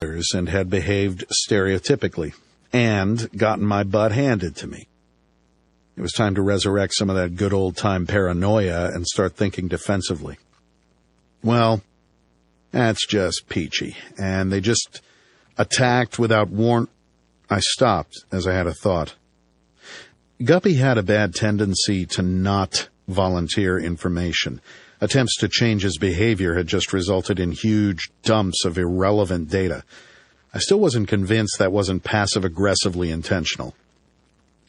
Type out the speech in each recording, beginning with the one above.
and had behaved stereotypically and gotten my butt handed to me. It was time to resurrect some of that good old-time paranoia and start thinking defensively. Well, that's just peachy, and they just attacked without I stopped as I had a thought. Guppy had a bad tendency to not volunteer information. Attempts to change his behavior had just resulted in huge dumps of irrelevant data. I still wasn't convinced that wasn't passive-aggressively intentional.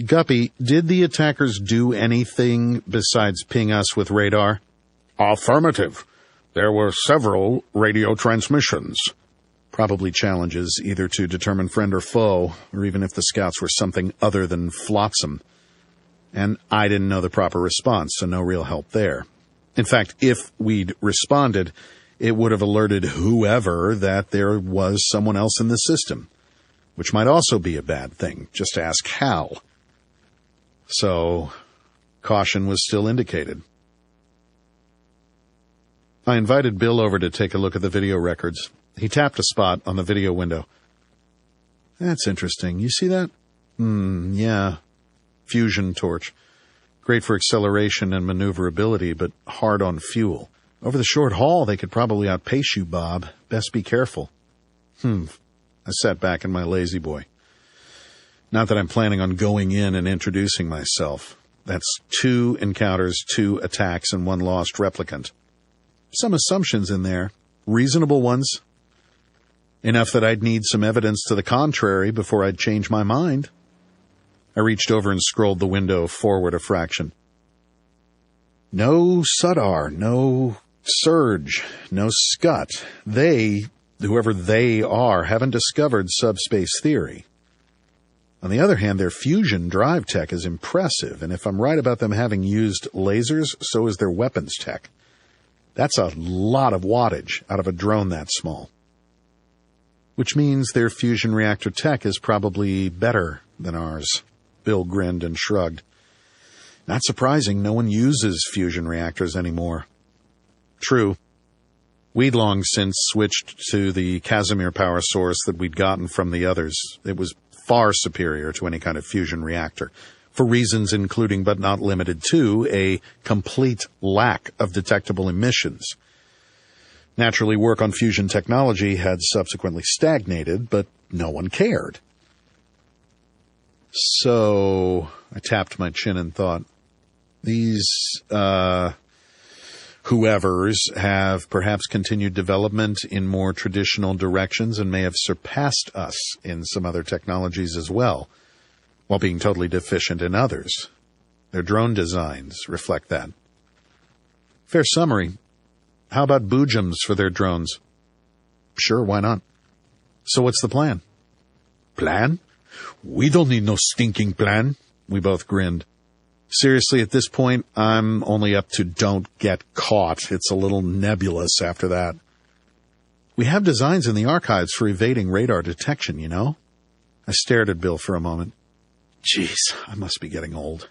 Guppy, did the attackers do anything besides ping us with radar? Affirmative. There were several radio transmissions. Probably challenges either to determine friend or foe, or even if the scouts were something other than flotsam. And I didn't know the proper response, so no real help there. In fact, if we'd responded, it would have alerted whoever that there was someone else in the system, which might also be a bad thing. Just ask how. So, caution was still indicated. I invited Bill over to take a look at the video records. He tapped a spot on the video window. That's interesting. You see that? Yeah. Fusion torch. Great for acceleration and maneuverability, but hard on fuel. Over the short haul, they could probably outpace you, Bob. Best be careful. I sat back in my lazy boy. Not that I'm planning on going in and introducing myself. That's 2 encounters, 2 attacks, and 1 lost replicant. Some assumptions in there. Reasonable ones. Enough that I'd need some evidence to the contrary before I'd change my mind. I reached over and scrolled the window forward a fraction. No Sudar, no Surge, no Scut. They, whoever they are, haven't discovered subspace theory. On the other hand, their fusion drive tech is impressive, and if I'm right about them having used lasers, so is their weapons tech. That's a lot of wattage out of a drone that small. Which means their fusion reactor tech is probably better than ours. Bill grinned and shrugged. Not surprising, no one uses fusion reactors anymore. True. We'd long since switched to the Casimir power source that we'd gotten from the others. It was far superior to any kind of fusion reactor, for reasons including but not limited to a complete lack of detectable emissions. Naturally, work on fusion technology had subsequently stagnated, but no one cared. So, I tapped my chin and thought, these, whoever's have perhaps continued development in more traditional directions and may have surpassed us in some other technologies as well, while being totally deficient in others. Their drone designs reflect that. Fair summary. How about boojums for their drones? Sure, why not? So what's the plan? Plan? We don't need no stinking plan. We both grinned. Seriously, at this point, I'm only up to don't get caught. It's a little nebulous after that. We have designs in the archives for evading radar detection, you know? I stared at Bill for a moment. Jeez, I must be getting old.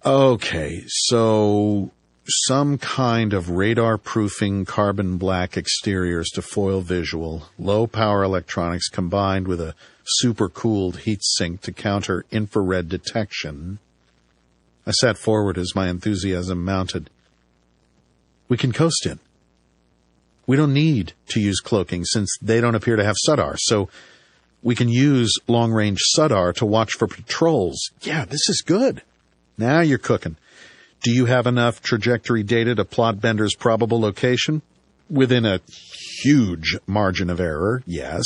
Okay, so some kind of radar-proofing carbon black exteriors to foil visual, low-power electronics combined with a super-cooled heat sink to counter infrared detection. I sat forward as my enthusiasm mounted. We can coast in. We don't need to use cloaking since they don't appear to have Sudar, so we can use long-range Sudar to watch for patrols. Yeah, this is good. Now you're cooking. Do you have enough trajectory data to plot Bender's probable location? Within a huge margin of error, yes.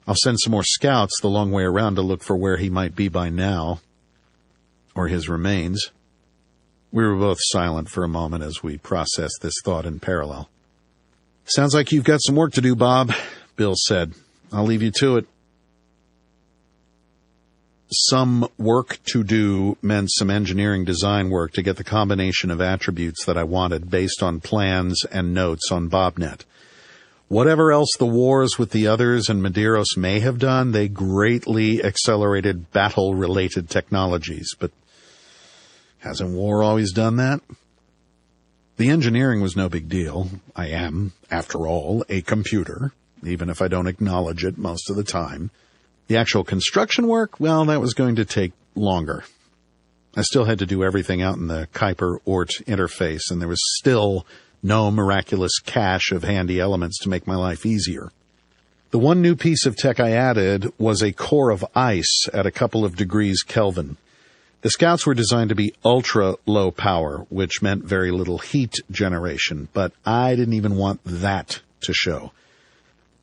I'll send some more scouts the long way around to look for where he might be by now. Or his remains. We were both silent for a moment as we processed this thought in parallel. Sounds like you've got some work to do, Bob, Bill said. I'll leave you to it. Some work to do meant some engineering design work to get the combination of attributes that I wanted based on plans and notes on BobNet. Whatever else the wars with the others and Medeiros may have done, they greatly accelerated battle-related technologies. But hasn't war always done that? The engineering was no big deal. I am, after all, a computer. even if I don't acknowledge it most of the time. The actual construction work, well, that was going to take longer. I still had to do everything out in the Kuiper-Oort interface, and there was still no miraculous cache of handy elements to make my life easier. The one new piece of tech I added was a core of ice at a couple of degrees Kelvin. The Scouts were designed to be ultra-low power, which meant very little heat generation, but I didn't even want that to show.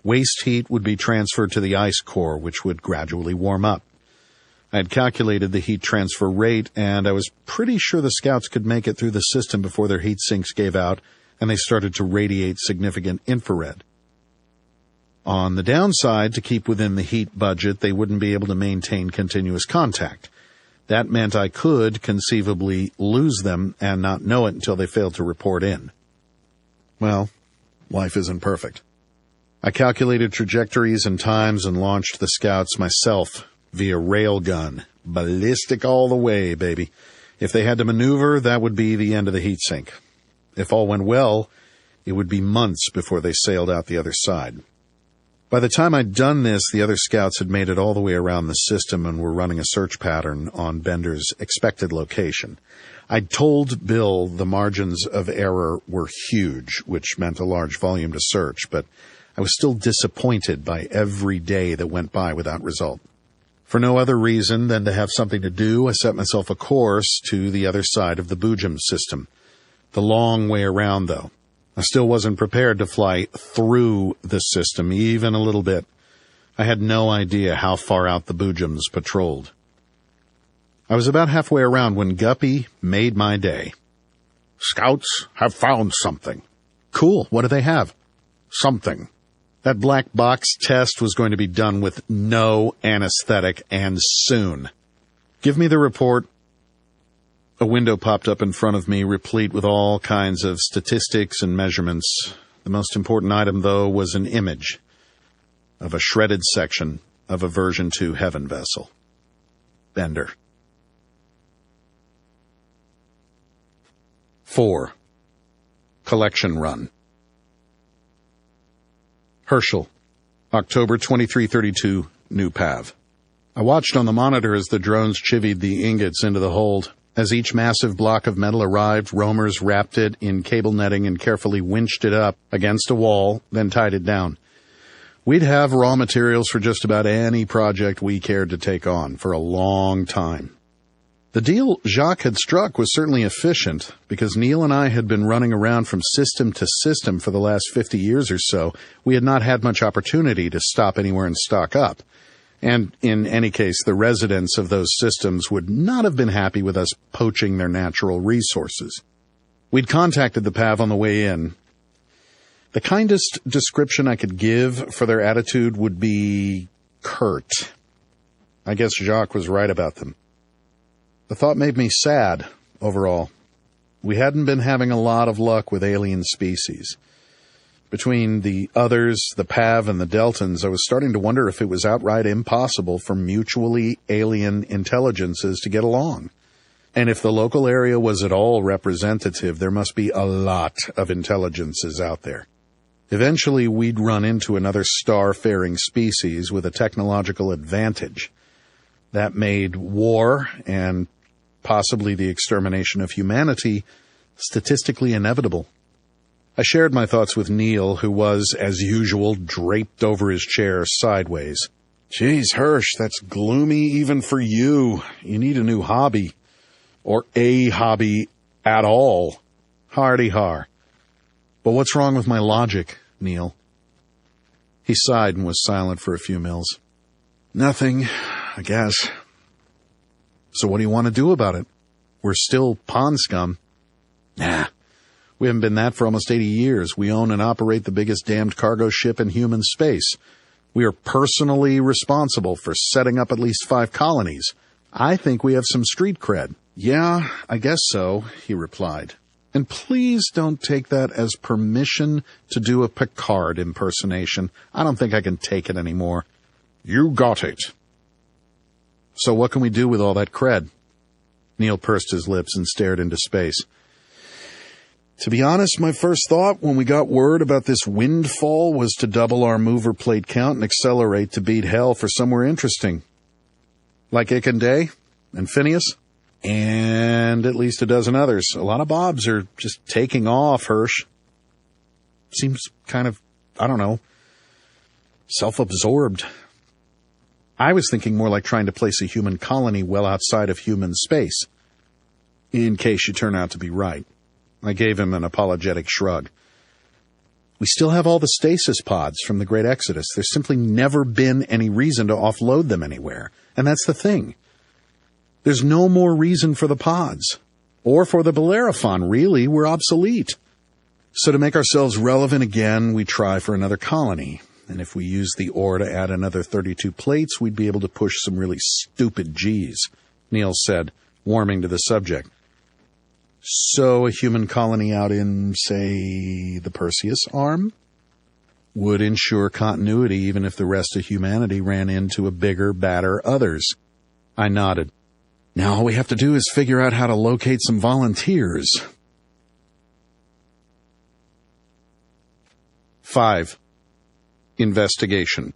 Waste heat would be transferred to the ice core, which would gradually warm up. I had calculated the heat transfer rate, and I was pretty sure the Scouts could make it through the system before their heat sinks gave out, and they started to radiate significant infrared. On the downside, to keep within the heat budget, they wouldn't be able to maintain continuous contact. That meant I could conceivably lose them and not know it until they failed to report in. Well, life isn't perfect. I calculated trajectories and times and launched the Scouts myself via railgun. Ballistic all the way, baby. If they had to maneuver, that would be the end of the heatsink. If all went well, it would be months before they sailed out the other side. By the time I'd done this, the other Scouts had made it all the way around the system and were running a search pattern on Bender's expected location. I'd told Bill the margins of error were huge, which meant a large volume to search, but I was still disappointed by every day that went by without result. For no other reason than to have something to do, I set myself a course to the other side of the Boojum system. The long way around, though. I still wasn't prepared to fly through the system, even a little bit. I had no idea how far out the Boojums patrolled. I was about halfway around when Guppy made my day. Scouts have found something. Cool. What do they have? Something. That black box test was going to be done with no anesthetic, and soon. Give me the report. A window popped up in front of me, replete with all kinds of statistics and measurements. The most important item, though, was an image of a shredded section of a version 2 Heaven vessel. Bender. 4. Collection Run. Herschel, October 2332, New Pav. I watched on the monitor as the drones chivied the ingots into the hold. As each massive block of metal arrived, roamers wrapped it in cable netting and carefully winched it up against a wall, then tied it down. We'd have raw materials for just about any project we cared to take on for a long time. The deal Jacques had struck was certainly efficient, because Neil and I had been running around from system to system for the last 50 years or so. We had not had much opportunity to stop anywhere and stock up. And in any case, the residents of those systems would not have been happy with us poaching their natural resources. We'd contacted the PAV on the way in. The kindest description I could give for their attitude would be curt. I guess Jacques was right about them. The thought made me sad, overall. We hadn't been having a lot of luck with alien species. Between the others, the PAV, and the Deltans, I was starting to wonder if it was outright impossible for mutually alien intelligences to get along. And if the local area was at all representative, there must be a lot of intelligences out there. Eventually, we'd run into another star-faring species with a technological advantage. That made war, and possibly the extermination of humanity, statistically inevitable. I shared my thoughts with Neil, who was, as usual, draped over his chair sideways. Geez, Hirsch, that's gloomy even for you. You need a new hobby. Or a hobby at all. Hardy har. But what's wrong with my logic, Neil? He sighed and was silent for a few mils. Nothing, I guess. So what do you want to do about it? We're still pond scum. Nah. We haven't been that for almost 80 years. We own and operate the biggest damned cargo ship in human space. We are personally responsible for setting up at least 5 colonies. I think we have some street cred. Yeah, I guess so, he replied. And please don't take that as permission to do a Picard impersonation. I don't think I can take it anymore. You got it. So what can we do with all that cred? Neil pursed his lips and stared into space. To be honest, my first thought when we got word about this windfall was to double our mover plate count and accelerate to beat hell for somewhere interesting. Like Ick and Day and Phineas and at least a dozen others. A lot of Bobs are just taking off, Hirsch. Seems kind of, I don't know, self-absorbed. I was thinking more like trying to place a human colony well outside of human space, in case you turn out to be right. I gave him an apologetic shrug. We still have all the stasis pods from the Great Exodus. There's simply never been any reason to offload them anywhere. And that's the thing. There's no more reason for the pods. Or for the Bellerophon, really. We're obsolete. So to make ourselves relevant again, we try for another colony. And if we use the ore to add another 32 plates, we'd be able to push some really stupid G's, Neil said, warming to the subject. So a human colony out in, say, the Perseus arm would ensure continuity even if the rest of humanity ran into a bigger, badder others. I nodded. Now all we have to do is figure out how to locate some volunteers. 5. Investigation.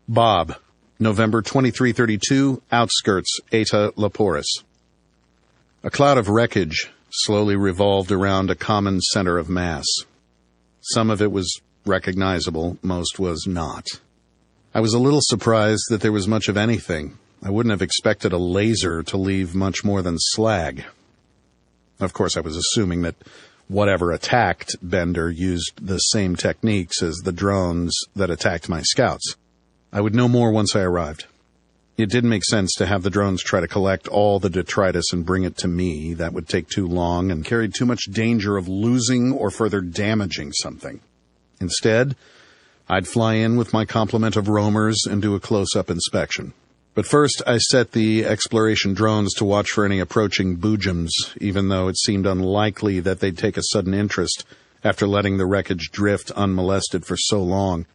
Bob, November 2332, outskirts Eta Leporis. A cloud of wreckage slowly revolved around a common center of mass. Some of it was recognizable, most was not. I was a little surprised that there was much of anything. I wouldn't have expected a laser to leave much more than slag. Of course, I was assuming that whatever attacked Bender used the same techniques as the drones that attacked my scouts. I would know more once I arrived. It didn't make sense to have the drones try to collect all the detritus and bring it to me. That would take too long and carried too much danger of losing or further damaging something. Instead, I'd fly in with my complement of roamers and do a close-up inspection. But first, I set the exploration drones to watch for any approaching boojums, even though it seemed unlikely that they'd take a sudden interest after letting the wreckage drift unmolested for so long.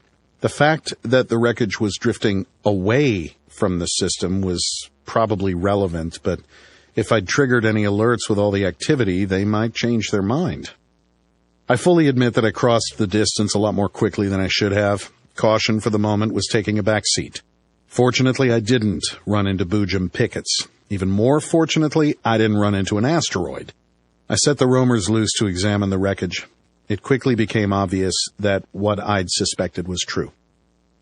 The fact that the wreckage was drifting away from the system was probably relevant, but if I'd triggered any alerts with all the activity, they might change their mind. I fully admit that I crossed the distance a lot more quickly than I should have. Caution for the moment was taking a back seat. Fortunately, I didn't run into boojum pickets. Even more fortunately, I didn't run into an asteroid. I set the roamers loose to examine the wreckage. It quickly became obvious that what I'd suspected was true.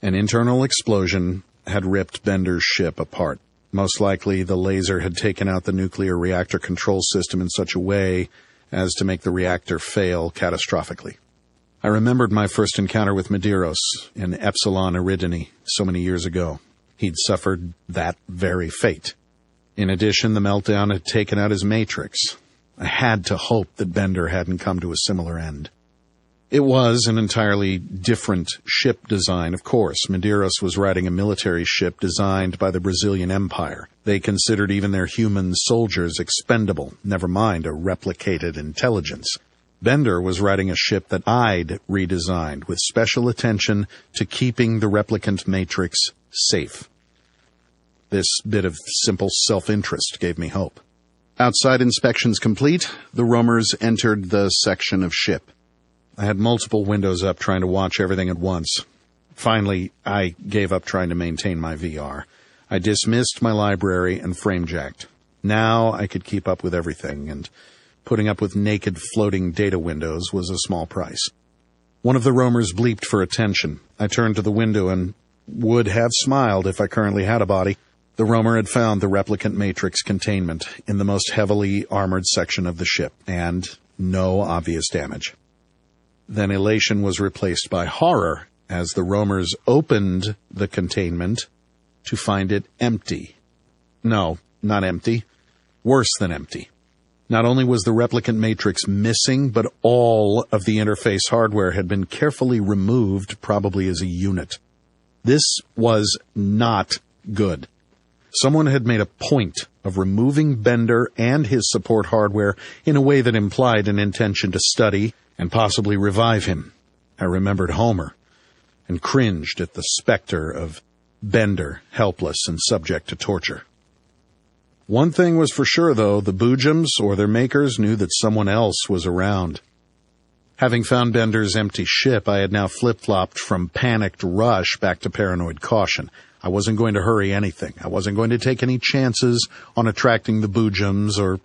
An internal explosion had ripped Bender's ship apart. Most likely, the laser had taken out the nuclear reactor control system in such a way as to make the reactor fail catastrophically. I remembered my first encounter with Medeiros in Epsilon Eridani so many years ago. He'd suffered that very fate. In addition, the meltdown had taken out his matrix. I had to hope that Bender hadn't come to a similar end. It was an entirely different ship design, of course. Medeiros was riding a military ship designed by the Brazilian Empire. They considered even their human soldiers expendable, never mind a replicated intelligence. Bender was riding a ship that I'd redesigned, with special attention to keeping the replicant matrix safe. This bit of simple self-interest gave me hope. Outside inspections complete, the roamers entered the section of ship. I had multiple windows up trying to watch everything at once. Finally, I gave up trying to maintain my VR. I dismissed my library and frame-jacked. Now I could keep up with everything, and putting up with naked floating data windows was a small price. One of the roamers bleeped for attention. I turned to the window and would have smiled if I currently had a body. The roamer had found the replicant matrix containment in the most heavily armored section of the ship, and no obvious damage. Then elation was replaced by horror as the roamers opened the containment to find it empty. No, not empty. Worse than empty. Not only was the replicant matrix missing, but all of the interface hardware had been carefully removed, probably as a unit. This was not good. Someone had made a point of removing Bender and his support hardware in a way that implied an intention to study and possibly revive him. I remembered Homer and cringed at the specter of Bender, helpless and subject to torture. One thing was for sure, though, the Boojums or their makers knew that someone else was around. Having found Bender's empty ship, I had now flip-flopped from panicked rush back to paranoid caution. I wasn't going to hurry anything. I wasn't going to take any chances on attracting the Boojums or,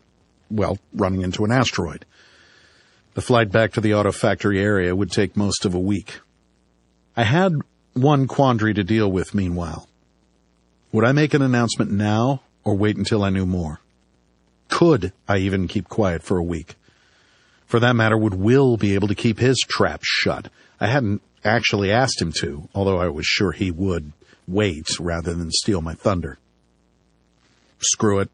well, running into an asteroid. The flight back to the auto factory area would take most of a week. I had one quandary to deal with meanwhile. Would I make an announcement now or wait until I knew more? Could I even keep quiet for a week? For that matter, would Will be able to keep his trap shut? I hadn't actually asked him to, although I was sure he would wait rather than steal my thunder. Screw it.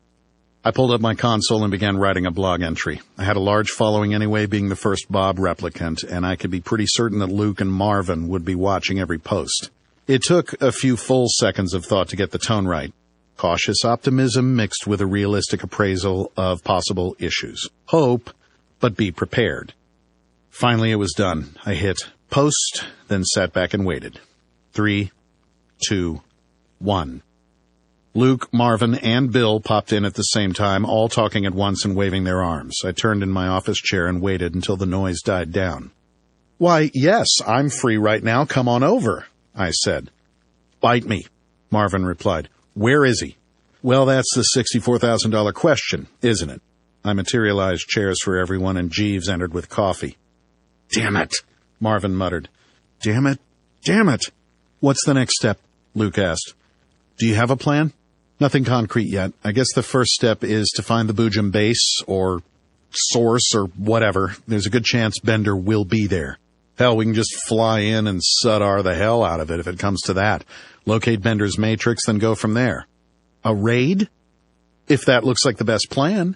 I pulled up my console and began writing a blog entry. I had a large following anyway, being the first Bob replicant, and I could be pretty certain that Luke and Marvin would be watching every post. It took a few full seconds of thought to get the tone right. Cautious optimism mixed with a realistic appraisal of possible issues. Hope, but be prepared. Finally, it was done. I hit post, then sat back and waited. 3, 2, 1. Luke, Marvin, and Bill popped in at the same time, all talking at once and waving their arms. I turned in my office chair and waited until the noise died down. "Why, yes, I'm free right now. Come on over," I said. "Bite me," Marvin replied. "Where is he?" "Well, that's the $64,000 question, isn't it?" I materialized chairs for everyone, and Jeeves entered with coffee. "Damn it," Marvin muttered. Damn it. "What's the next step?" Luke asked. "Do you have a plan?" "Nothing concrete yet. I guess the first step is to find the Boojum base, or source, or whatever. There's a good chance Bender will be there. Hell, we can just fly in and Sudar the hell out of it if it comes to that. Locate Bender's matrix, then go from there." "A raid?" "If that looks like the best plan."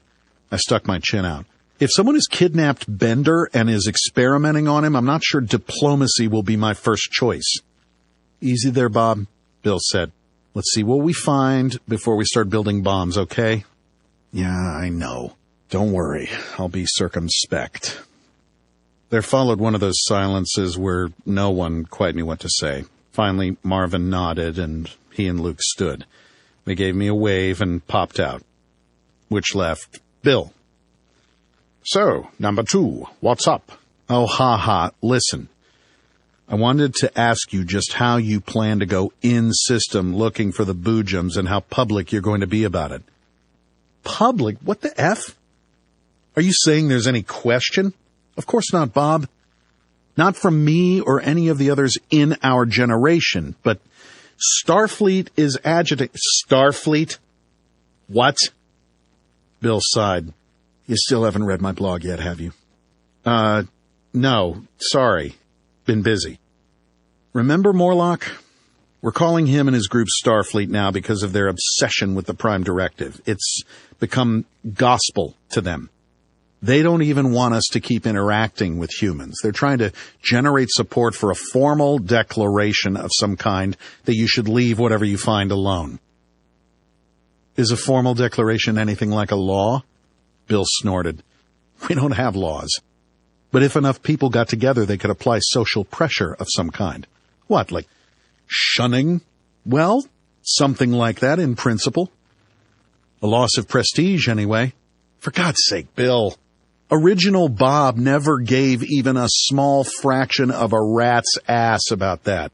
I stuck my chin out. "If someone has kidnapped Bender and is experimenting on him, I'm not sure diplomacy will be my first choice." "Easy there, Bob," Bill said. "Let's see what we find before we start building bombs, okay?" "Yeah, I know. Don't worry. I'll be circumspect." There followed one of those silences where no one quite knew what to say. Finally, Marvin nodded, and he and Luke stood. They gave me a wave and popped out, which left Bill. "So, number 2, what's up?" "Oh, ha. Listen. I wanted to ask you just how you plan to go in-system looking for the Boojums and how public you're going to be about it." "Public? What the F? Are you saying there's any question?" "Of course not, Bob. Not from me or any of the others in our generation, but Starfleet is agitating." "Starfleet? What?" Bill sighed. "You still haven't read my blog yet, have you?" No. Sorry. Been busy." "Remember Morlock? We're calling him and his group Starfleet now because of their obsession with the Prime Directive. It's become gospel to them. They don't even want us to keep interacting with humans. They're trying to generate support for a formal declaration of some kind that you should leave whatever you find alone." "Is a formal declaration anything like a law?" Bill snorted. "We don't have laws. But if enough people got together, they could apply social pressure of some kind." "What, like shunning?" "Well, something like that in principle. A loss of prestige, anyway." "For God's sake, Bill. Original Bob never gave even a small fraction of a rat's ass about that."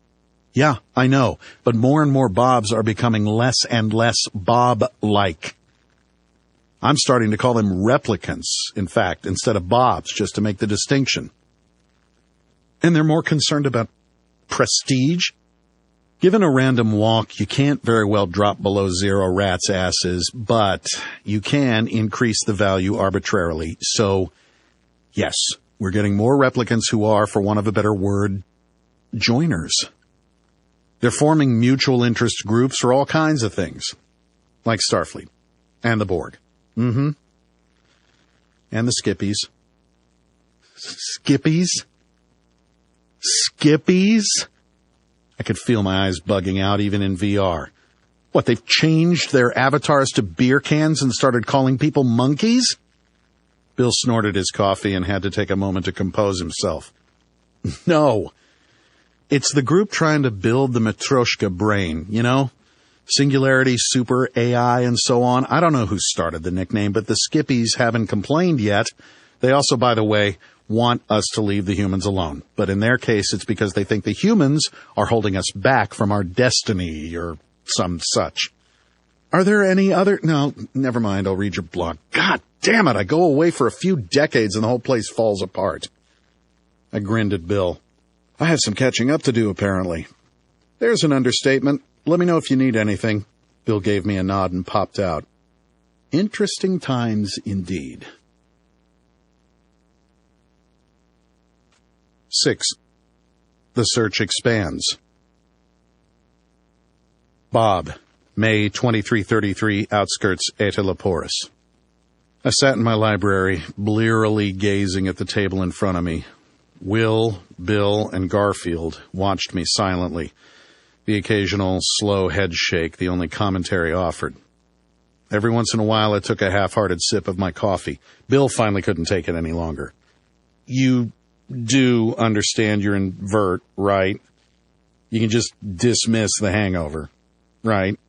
"Yeah, I know, but more and more Bobs are becoming less and less Bob-like. I'm starting to call them replicants, in fact, instead of Bobs, just to make the distinction." "And they're more concerned about prestige?" "Given a random walk, you can't very well drop below 0 rats' asses, but you can increase the value arbitrarily. So, yes, we're getting more replicants who are, for want of a better word, joiners. They're forming mutual interest groups for all kinds of things, like Starfleet and the Borg. And the Skippies." "Skippies? Skippies?" I could feel my eyes bugging out even in VR. "What, they've changed their avatars to beer cans and started calling people monkeys?" Bill snorted his coffee and had to take a moment to compose himself. "No. It's the group trying to build the Matryoshka brain, you know? Singularity, Super, AI, and so on. I don't know who started the nickname, but the Skippies haven't complained yet. They also, by the way, want us to leave the humans alone. But in their case, it's because they think the humans are holding us back from our destiny or some such. Are there any other... No, never mind. I'll read your blog. God damn it. I go away for a few decades and the whole place falls apart. I grinned at Bill. I have some catching up to do, apparently. There's an understatement. Let me know if you need anything. Bill gave me a nod and popped out. Interesting times indeed. 6. The search expands. Bob, May 2333, outskirts Etelaporis. I sat in my library, blearily gazing at the table in front of me. Will, Bill, and Garfield watched me silently, the occasional slow head shake the only commentary offered. Every once in a while I took a half-hearted sip of my coffee. Bill finally couldn't take it any longer. You do understand you're in vert, right? You can just dismiss the hangover, right?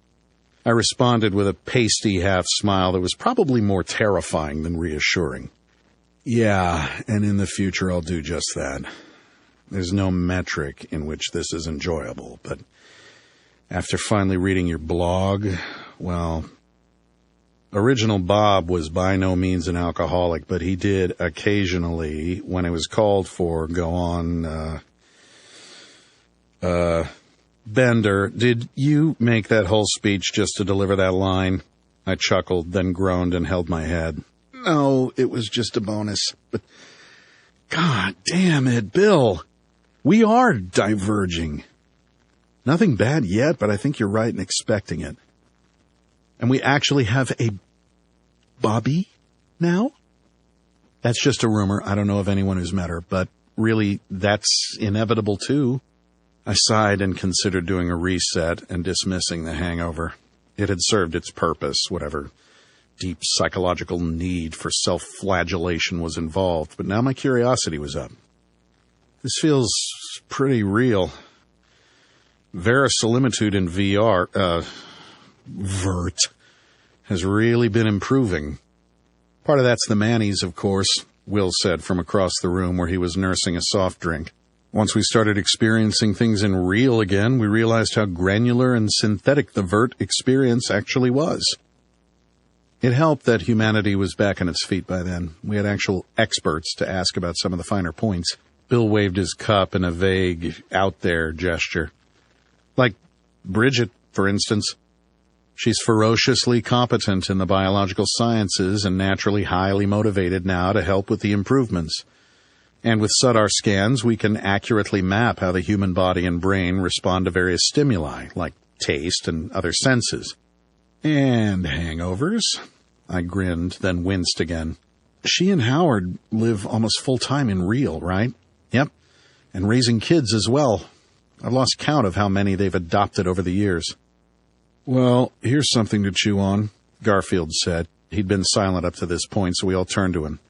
I responded with a pasty half-smile that was probably more terrifying than reassuring. Yeah, and in the future I'll do just that. There's no metric in which this is enjoyable, but after finally reading your blog, well, Original Bob was by no means an alcoholic, but he did occasionally, when it was called for, go on, Bender, did you make that whole speech just to deliver that line? I chuckled, then groaned and held my head. No, it was just a bonus. But, God damn it, Bill. We are diverging. Nothing bad yet, but I think you're right in expecting it. And we actually have a Bobby now? That's just a rumor. I don't know of anyone who's met her, but really, that's inevitable too. I sighed and considered doing a reset and dismissing the hangover. It had served its purpose, whatever deep psychological need for self-flagellation was involved, but now my curiosity was up. This feels pretty real. Verisimilitude in Vert, has really been improving. Part of that's the Mannies, of course, Will said from across the room where he was nursing a soft drink. Once we started experiencing things in real again, we realized how granular and synthetic the Vert experience actually was. It helped that humanity was back on its feet by then. We had actual experts to ask about some of the finer points. Bill waved his cup in a vague, out-there gesture. Like Bridget, for instance. She's ferociously competent in the biological sciences and naturally highly motivated now to help with the improvements. And with SUDAR scans, we can accurately map how the human body and brain respond to various stimuli, like taste and other senses. And hangovers? I grinned, then winced again. She and Howard live almost full-time in real, right? Yep. And raising kids as well. I've lost count of how many they've adopted over the years. Well, here's something to chew on, Garfield said. He'd been silent up to this point, so we all turned to him.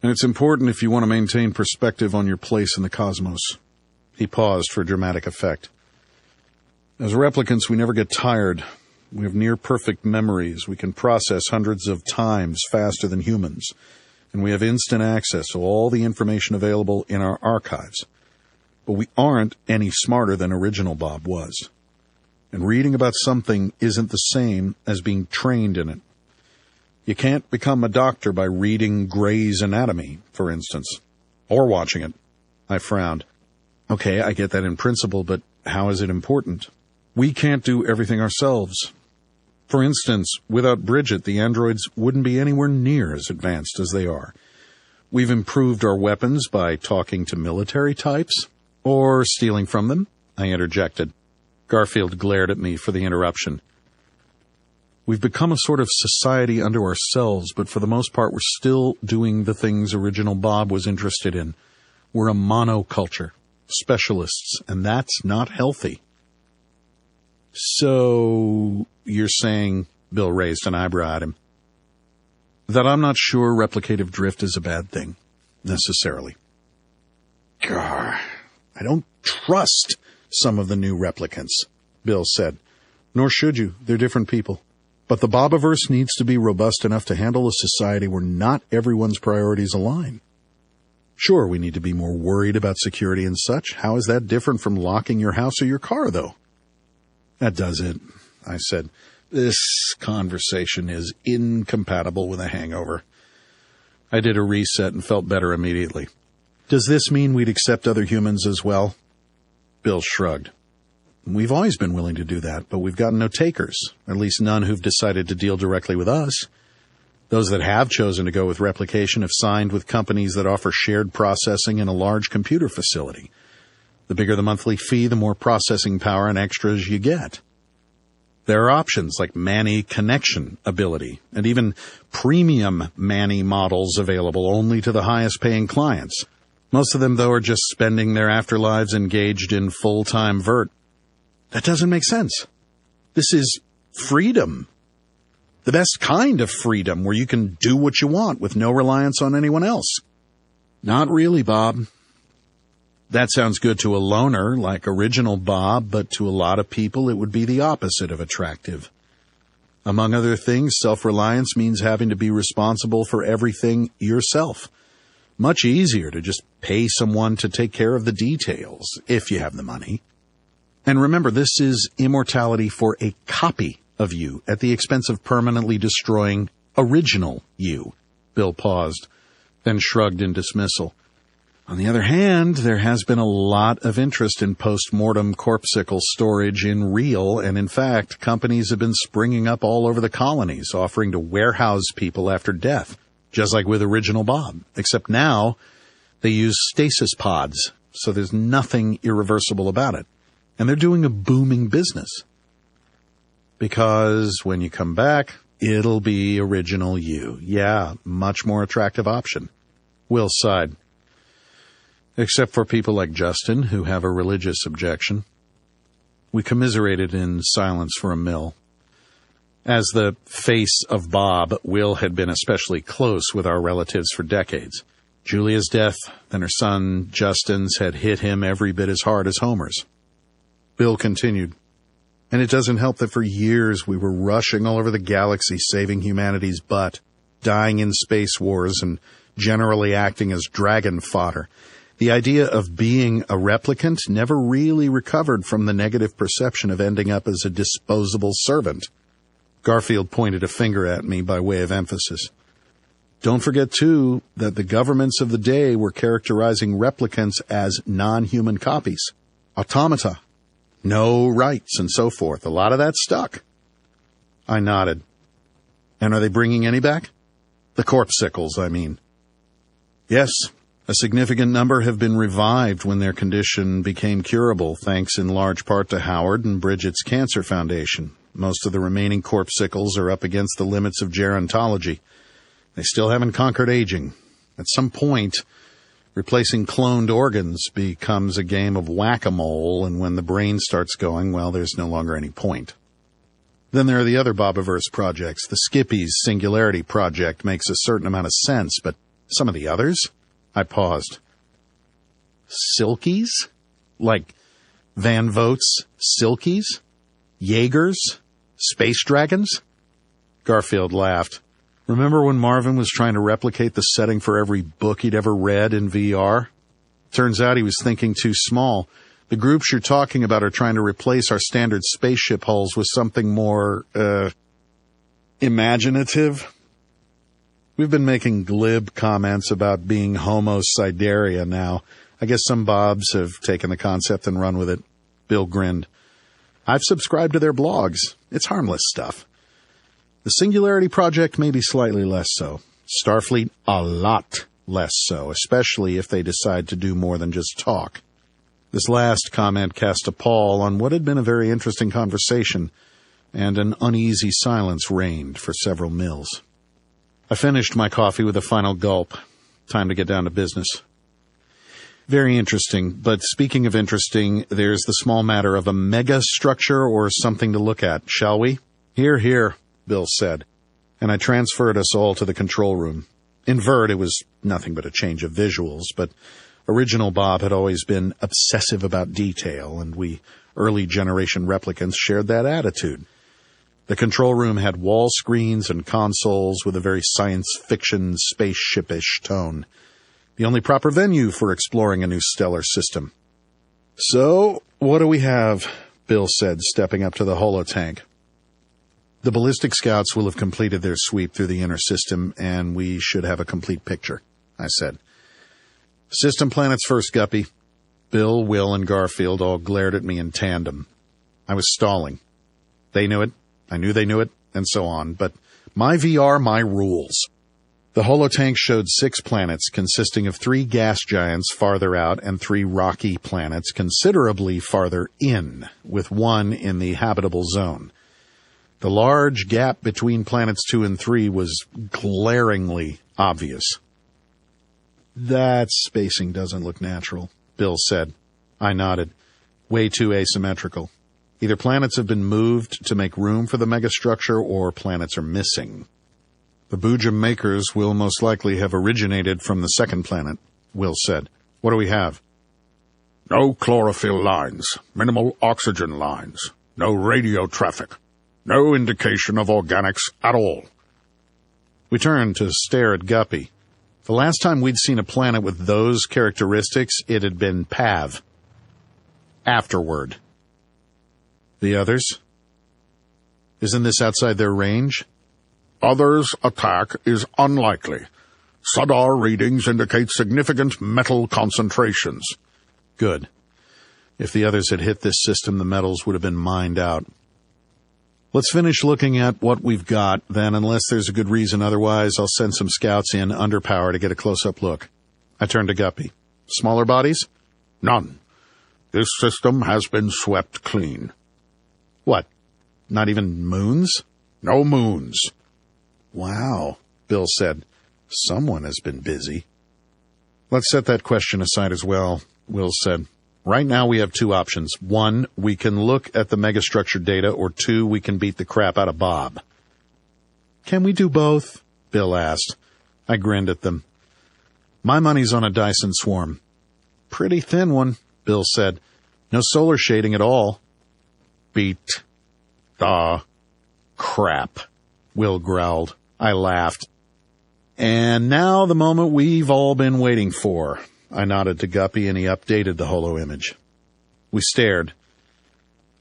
And it's important if you want to maintain perspective on your place in the cosmos. He paused for dramatic effect. As replicants, we never get tired. We have near-perfect memories. We can process hundreds of times faster than humans. And we have instant access to all the information available in our archives. But we aren't any smarter than Original Bob was. And reading about something isn't the same as being trained in it. You can't become a doctor by reading Gray's Anatomy, for instance, or watching it. I frowned. Okay, I get that in principle, but how is it important? We can't do everything ourselves. For instance, without Bridget, the androids wouldn't be anywhere near as advanced as they are. We've improved our weapons by talking to military types, or stealing from them, I interjected. Garfield glared at me for the interruption. We've become a sort of society unto ourselves, but for the most part we're still doing the things Original Bob was interested in. We're a monoculture, specialists, and that's not healthy. So, you're saying, Bill raised an eyebrow at him, that I'm not sure replicative drift is a bad thing, necessarily. Grr, I don't trust some of the new replicants, Bill said. Nor should you. They're different people. But the bobbiverse needs to be robust enough to handle a society where not everyone's priorities align. Sure, we need to be more worried about security and such. How is that different from locking your house or your car, though? That does it, I said. This conversation is incompatible with a hangover. I did a reset and felt better immediately. Does this mean we'd accept other humans as well? Bill shrugged. We've always been willing to do that, but we've gotten no takers, at least none who've decided to deal directly with us. Those that have chosen to go with replication have signed with companies that offer shared processing in a large computer facility. The bigger the monthly fee, the more processing power and extras you get. There are options like Manny connection ability and even premium Manny models available only to the highest paying clients. Most of them, though, are just spending their afterlives engaged in full-time vert. That doesn't make sense. This is freedom. The best kind of freedom where you can do what you want with no reliance on anyone else. Not really, Bob. That sounds good to a loner like original Bob, but to a lot of people it would be the opposite of attractive. Among other things, self-reliance means having to be responsible for everything yourself. Much easier to just pay someone to take care of the details, if you have the money. And remember, this is immortality for a copy of you at the expense of permanently destroying original you. Bill paused, then shrugged in dismissal. On the other hand, there has been a lot of interest in post-mortem corpsicle storage in real, and in fact, companies have been springing up all over the colonies, offering to warehouse people after death, just like with original Bob, except now they use stasis pods, so there's nothing irreversible about it. And they're doing a booming business. Because when you come back, it'll be original you. Yeah, much more attractive option. Will sighed. Except for people like Justin, who have a religious objection. We commiserated in silence for a mill. As the face of Bob, Will had been especially close with our relatives for decades. Julia's death, then her son Justin's, had hit him every bit as hard as Homer's. Bill continued, and it doesn't help that for years we were rushing all over the galaxy saving humanity's butt, dying in space wars and generally acting as dragon fodder. The idea of being a replicant never really recovered from the negative perception of ending up as a disposable servant. Garfield pointed a finger at me by way of emphasis. Don't forget, too, that the governments of the day were characterizing replicants as non-human copies, automata, no rights, and so forth. A lot of that stuck. I nodded. And are they bringing any back? The corpsicles, I mean. Yes, a significant number have been revived when their condition became curable, thanks in large part to Howard and Bridget's Cancer Foundation. Most of the remaining corpsicles are up against the limits of gerontology. They still haven't conquered aging. At some point, replacing cloned organs becomes a game of whack-a-mole, and when the brain starts going, well, there's no longer any point. Then there are the other bobbiverse projects. The Skippy's Singularity Project makes a certain amount of sense, but some of the others? I paused. Silkies? Like Van Vogt's Silkies? Jaegers? Space dragons? Garfield laughed. Remember when Marvin was trying to replicate the setting for every book he'd ever read in VR? Turns out he was thinking too small. The groups you're talking about are trying to replace our standard spaceship hulls with something more, imaginative. We've been making glib comments about being Homo Sidereal now. I guess some Bobs have taken the concept and run with it. Bill grinned. I've subscribed to their blogs. It's harmless stuff. The Singularity Project may be slightly less so. Starfleet, a lot less so, especially if they decide to do more than just talk. This last comment cast a pall on what had been a very interesting conversation, and an uneasy silence reigned for several mills. I finished my coffee with a final gulp. Time to get down to business. Very interesting, but speaking of interesting, there's the small matter of a mega structure or something to look at, shall we? Hear, hear, Bill said, and I transferred us all to the control room. In Vert, it was nothing but a change of visuals, but Original Bob had always been obsessive about detail, and we early generation replicants shared that attitude. The control room had wall screens and consoles with a very science fiction, spaceship-ish tone. The only proper venue for exploring a new stellar system. "So, what do we have?" Bill said, stepping up to the holotank. "The ballistic scouts will have completed their sweep through the inner system, and we should have a complete picture," I said. "System planets first, Guppy." Bill, Will, and Garfield all glared at me in tandem. I was stalling. They knew it, I knew they knew it, and so on, but my VR, my rules. The holotank showed 6 planets consisting of 3 gas giants farther out and 3 rocky planets considerably farther in, with 1 in the habitable zone. The large gap between planets 2 and 3 was glaringly obvious. "That spacing doesn't look natural," Bill said. I nodded. "Way too asymmetrical. Either planets have been moved to make room for the megastructure, or planets are missing." "The Boojum makers will most likely have originated from the second planet," Will said. "What do we have?" No chlorophyll lines, minimal oxygen lines, no radio traffic, no indication of organics at all." We turned to stare at Guppy. The last time we'd seen a planet with those characteristics, it had been Pav. Afterward. "The others? Isn't this outside their range?" "Others' attack is unlikely. SADAR readings indicate significant metal concentrations." "Good. If the others had hit this system, the metals would have been mined out. Let's finish looking at what we've got, then, unless there's a good reason otherwise, I'll send some scouts in under power to get a close-up look." I turned to Guppy. "Smaller bodies?" "None. This system has been swept clean." "What? Not even moons?" "No moons." "Wow," Bill said. "Someone has been busy." "Let's set that question aside as well," Will said. "Right now we have 2 options. 1, we can look at the megastructure data, or 2, we can beat the crap out of Bob." "Can we do both?" Bill asked. I grinned at them. "My money's on a Dyson swarm." "Pretty thin one," Bill said. "No solar shading at all." "Beat the crap," Will growled. I laughed. "And now the moment we've all been waiting for." I nodded to Guppy, and he updated the holo image. We stared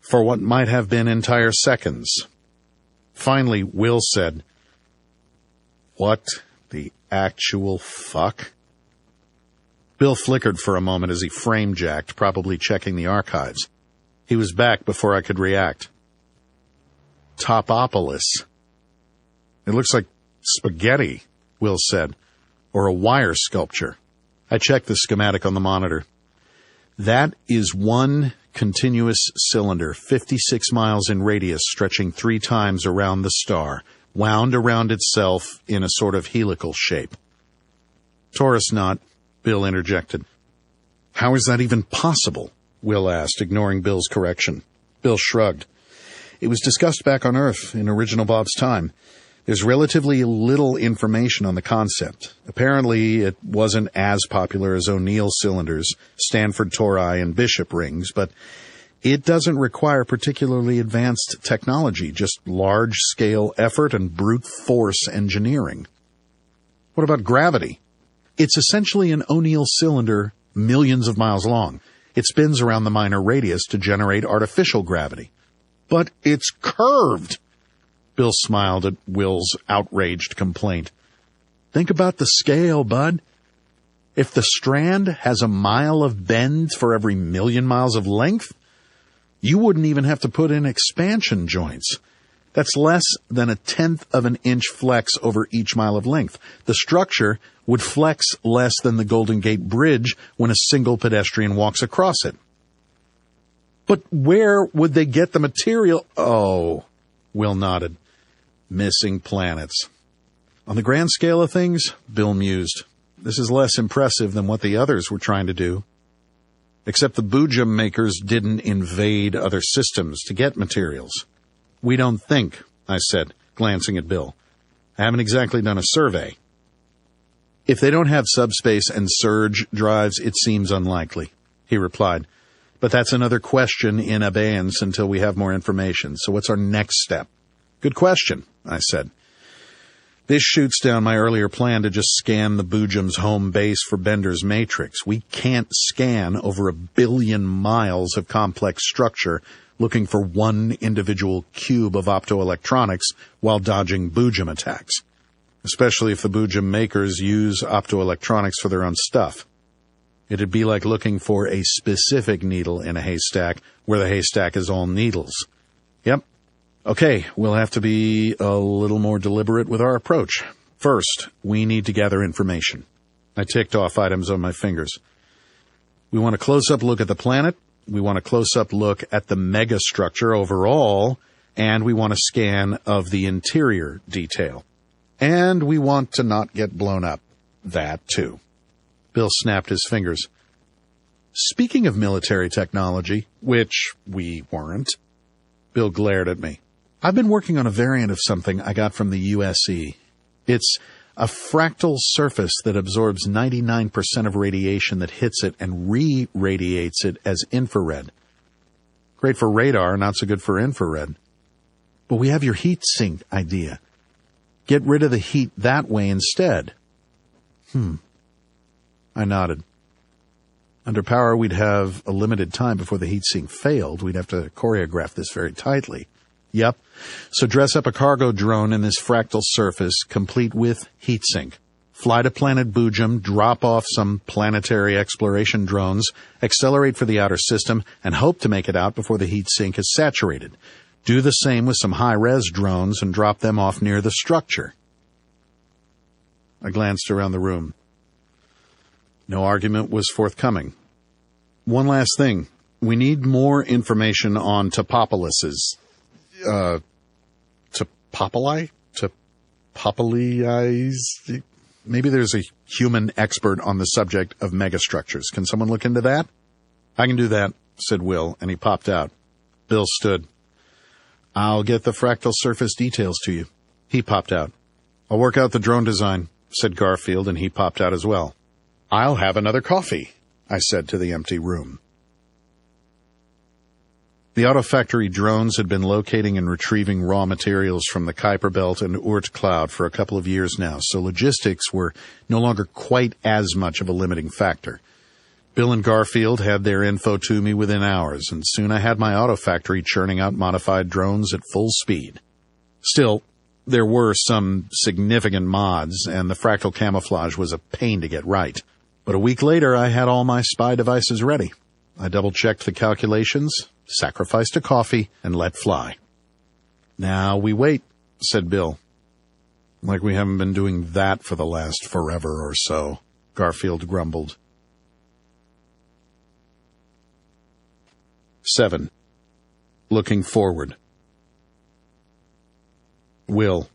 for what might have been entire seconds. Finally, Will said, "What the actual fuck?" Bill flickered for a moment as he frame-jacked, probably checking the archives. He was back before I could react. "Topopolis. It looks like spaghetti," Will said, "or a wire sculpture." I checked the schematic on the monitor. "That is one continuous cylinder, 56 miles in radius, stretching 3 times around the star, wound around itself in a sort of helical shape." "Torus knot," Bill interjected. "How is that even possible?" Will asked, ignoring Bill's correction. Bill shrugged. "It was discussed back on Earth in original Bob's time. There's relatively little information on the concept. Apparently, it wasn't as popular as O'Neill cylinders, Stanford tori, and Bishop rings, but it doesn't require particularly advanced technology, just large-scale effort and brute force engineering." "What about gravity?" "It's essentially an O'Neill cylinder millions of miles long. It spins around the minor radius to generate artificial gravity." "But it's curved!" Bill smiled at Will's outraged complaint. "Think about the scale, bud. If the strand has a mile of bend for every million miles of length, you wouldn't even have to put in expansion joints. That's less than 1/10 of an inch flex over each mile of length. The structure would flex less than the Golden Gate Bridge when a single pedestrian walks across it." "But where would they get the material?" "Oh," Will nodded. "Missing planets." "On the grand scale of things," Bill mused, "this is less impressive than what the others were trying to do. Except the Boojum makers didn't invade other systems to get materials." "We don't think," I said, glancing at Bill. "I haven't exactly done a survey." If they don't have subspace and surge drives, it seems unlikely, he replied. But that's another question in abeyance until we have more information. So what's our next step? Good question, I said. This shoots down my earlier plan to just scan the Boojum's home base for Bender's matrix. We can't scan over 1 billion miles of complex structure looking for one individual cube of optoelectronics while dodging Boojum attacks, especially if the Boojum makers use optoelectronics for their own stuff. It'd be like looking for a specific needle in a haystack where the haystack is all needles. Yep. Okay, we'll have to be a little more deliberate with our approach. First, we need to gather information. I ticked off items on my fingers. We want a close-up look at the planet, we want a close-up look at the megastructure overall, and we want a scan of the interior detail. And we want to not get blown up. That, too. Bill snapped his fingers. Speaking of military technology, which we weren't, Bill glared at me. I've been working on a variant of something I got from the USE. It's a fractal surface that absorbs 99% of radiation that hits it and re-radiates it as infrared. Great for radar, not so good for infrared. But we have your heat sink idea. Get rid of the heat that way instead. I nodded. Under power, we'd have a limited time before the heat sink failed. We'd have to choreograph this very tightly. Yep. So dress up a cargo drone in this fractal surface, complete with heatsink. Fly to planet Boojum, drop off some planetary exploration drones, accelerate for the outer system, and hope to make it out before the heatsink is saturated. Do the same with some high-res drones and drop them off near the structure. I glanced around the room. No argument was forthcoming. One last thing. We need more information on Topopoulos' Maybe there's a human expert on the subject of megastructures. Can someone look into that? I can do that, said Will, and he popped out. Bill stood. I'll get the fractal surface details to you. He popped out. I'll work out the drone design, said Garfield, and he popped out as well. I'll have another coffee, I said to the empty room. The Auto Factory drones had been locating and retrieving raw materials from the Kuiper Belt and Oort Cloud for a couple of years now, so logistics were no longer quite as much of a limiting factor. Bill and Garfield had their info to me within hours, and soon I had my Auto Factory churning out modified drones at full speed. Still, there were some significant mods, and the fractal camouflage was a pain to get right. But a week later, I had all my spy devices ready. I double-checked the calculations, sacrificed a coffee, and let fly. Now we wait, said Bill. Like we haven't been doing that for the last forever or so, Garfield grumbled. 7. Looking forward. Will.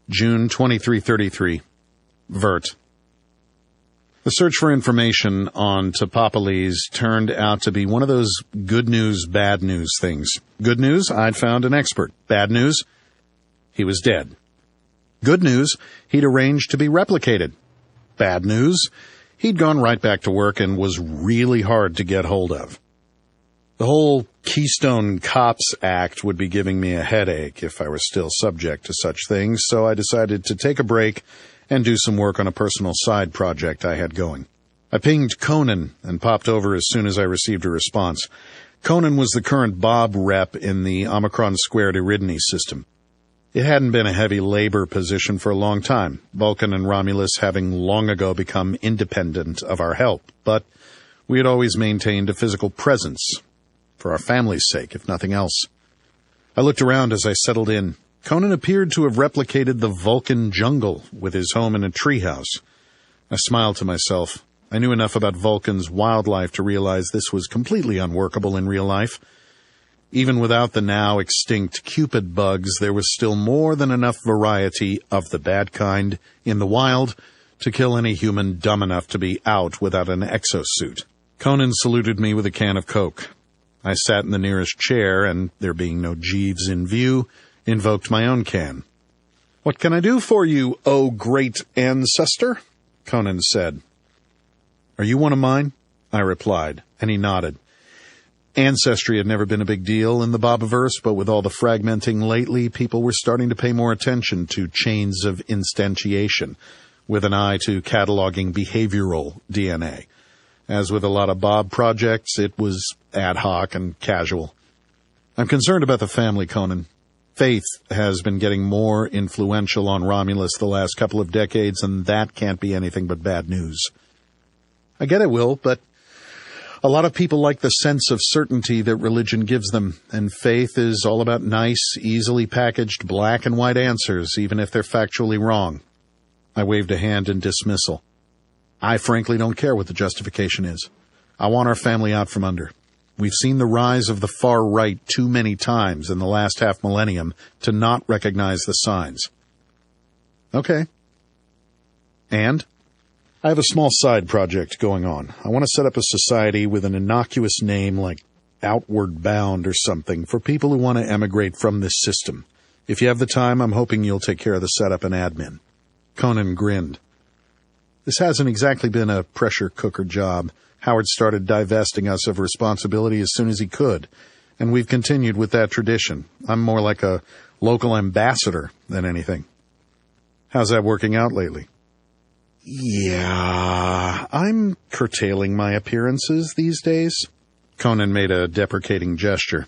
June 2333. Vert. The search for information on Topopoulos turned out to be one of those good news, bad news things. Good news, I'd found an expert. Bad news, he was dead. Good news, he'd arranged to be replicated. Bad news, he'd gone right back to work and was really hard to get hold of. The whole Keystone Cops Act would be giving me a headache if I were still subject to such things, so I decided to take a break and do some work on a personal side project I had going. I pinged Conan and popped over as soon as I received a response. Conan was the current Bob rep in the Omicron Squared Iridini system. It hadn't been a heavy labor position for a long time, Vulcan and Romulus having long ago become independent of our help, but we had always maintained a physical presence, for our family's sake, if nothing else. I looked around as I settled in. Conan appeared to have replicated the Vulcan jungle with his home in a treehouse. I smiled to myself. I knew enough about Vulcan's wildlife to realize this was completely unworkable in real life. Even without the now extinct Cupid bugs, there was still more than enough variety of the bad kind in the wild to kill any human dumb enough to be out without an exosuit. Conan saluted me with a can of Coke. I sat in the nearest chair and, there being no Jeeves in view, invoked my own can. What can I do for you, oh great ancestor? Conan said. "Are you one of mine?" I replied, and he nodded. Ancestry had never been a big deal in the bobbiverse, but with all the fragmenting lately, people were starting to pay more attention to chains of instantiation, with an eye to cataloging behavioral DNA. As with a lot of Bob projects, it was ad hoc and casual. I'm concerned about the family, Conan. Faith has been getting more influential on Romulus the last couple of decades, and that can't be anything but bad news. I get it, Will, but a lot of people like the sense of certainty that religion gives them, and faith is all about nice, easily packaged black and white answers, even if they're factually wrong. I waved a hand in dismissal. I frankly don't care what the justification is. I want our family out from under. We've seen the rise of the far right too many times in the last half millennium to not recognize the signs. Okay. And? I have a small side project going on. I want to set up a society with an innocuous name like Outward Bound or something for people who want to emigrate from this system. If you have the time, I'm hoping you'll take care of the setup and admin. Conan grinned. This hasn't exactly been a pressure cooker job. Howard started divesting us of responsibility as soon as he could, and we've continued with that tradition. I'm more like a local ambassador than anything. How's that working out lately? Yeah, I'm curtailing my appearances these days. Conan made a deprecating gesture.